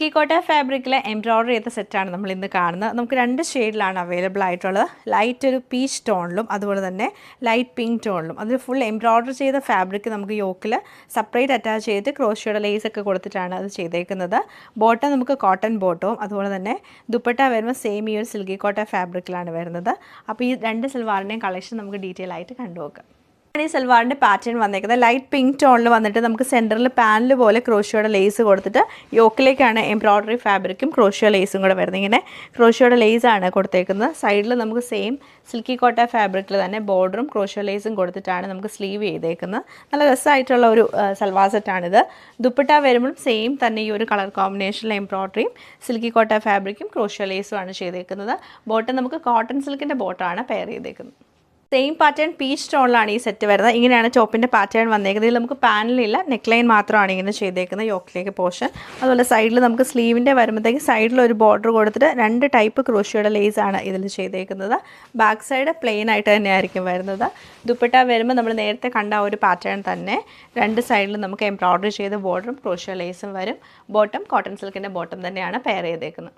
കീക്കോട്ട ഫാബ്രിക്കിലെ embroidery ചെയ്ത സെറ്റാണ് നമ്മൾ ഇന്ന് കാണുന്നത്. നമുക്ക് 2 ഷെയ്ഡിലാണ് അവൈലബിൾ ആയിട്ടുള്ളത്. ലൈറ്റ് ഒരു പീച്ച് ടോണിലും അതുപോലെ തന്നെ ലൈറ്റ് പിങ്ക് ടോണിലും. അതിൽ ഫുൾ എംബ്രോയ്ഡറി ചെയ്ത ഫാബ്രിക് നമുക്ക് യോക്കിൽ സെപ്പറേറ്റ് അറ്റാച്ച് ചെയ്തിട്ട് ക്രോഷ്യയുടെ ലേസ് ഒക്കെ കൊടുത്തിട്ടാണ് അത് ചെയ്തേക്കുന്നത്. ബോട്ടം നമുക്ക് കോട്ടൺ ബോട്ടവും അതുപോലെ തന്നെ ദുപ്പട്ട വരുമ്പോൾ സെയിം ഈ ഒരു സിൽക്കി കോട്ട ഫാബ്രിക്കിലാണ് വരുന്നത്. അപ്പോൾ ഈ 2 സൽവാറിൻ്റെയും കളക്ഷൻ നമുക്ക് ഡീറ്റെയിൽ ആയിട്ട് കണ്ടുനോക്കാം. ഈ സൽവാറിൻ്റെ പാറ്റേൺ വന്നേക്കുന്നത് ലൈറ്റ് പിങ്ക് ടോണിൽ വന്നിട്ട് നമുക്ക് സെൻറ്ററിൽ പാനൽ പോലെ ക്രോഷ്യയുടെ ലേസ് കൊടുത്തിട്ട് യോക്കിലേക്കാണ് എംബ്രോയ്ഡറി ഫാബ്രിക്കും ക്രോഷ്യ ലേസും കൂടെ വരുന്നത്. ഇങ്ങനെ ക്രോഷ്യയുടെ ലേസാണ് കൊടുത്തേക്കുന്നത്. സൈഡിൽ നമുക്ക് സെയിം സിൽക്കി കോട്ട ഫാബ്രിക്കിൽ തന്നെ ബോർഡറും ക്രോഷ്യ ലേസും കൊടുത്തിട്ടാണ് നമുക്ക് സ്ലീവ് ചെയ്തേക്കുന്നത്. നല്ല രസമായിട്ടുള്ള ഒരു സൽവാർ സെറ്റാണിത്. ദുപ്പട്ട വരുമ്പോഴും സെയിം തന്നെ ഈ ഒരു കളർ കോമ്പിനേഷനിൽ എംബ്രോയ്ഡറിയും സിൽക്കി കോട്ട ഫാബ്രിക്കും ക്രോഷ്യ ലേസുമാണ് ചെയ്തേക്കുന്നത്. ബോട്ടം നമുക്ക് കോട്ടൺ സിൽക്കിൻ്റെ ബോട്ടമാണ് പെയർ ചെയ്തേക്കുന്നത്. സെയിം പാറ്റേൺ പീച്ച് ടോണിലാണ് ഈ സെറ്റ് വരുന്നത്. ഇങ്ങനെയാണ് ടോപ്പിൻ്റെ പാറ്റേൺ വന്നേക്കുന്നത്. ഇതിൽ നമുക്ക് പാനലില്ല, നെക്ക് ലൈൻ മാത്രമാണ് ഇങ്ങനെ ചെയ്തേക്കുന്നത് യോക്കിലേക്ക് പോർഷൻ. അതുപോലെ സൈഡിൽ നമുക്ക് സ്ലീവിൻ്റെ വരുമ്പോഴത്തേക്ക് സൈഡിൽ ഒരു ബോർഡർ കൊടുത്തിട്ട് 2 ടൈപ്പ് ക്രോഷ്യയുടെ ലേസാണ് ഇതിൽ ചെയ്തേക്കുന്നത്. ബാക്ക് സൈഡ് പ്ലെയിൻ ആയിട്ട് തന്നെയായിരിക്കും വരുന്നത്. ദുപ്പട്ട വരുമ്പോൾ നമ്മൾ നേരത്തെ കണ്ട ഒരു പാറ്റേൺ തന്നെ 2 സൈഡിലും നമുക്ക് എംബ്രോയ്ഡറി ചെയ്ത ബോർഡറും ക്രോഷ്യ ലേസും വരും. ബോട്ടം കോട്ടൺ സിൽക്കിൻ്റെ ബോട്ടം തന്നെയാണ് പെയർ ചെയ്തേക്കുന്നത്.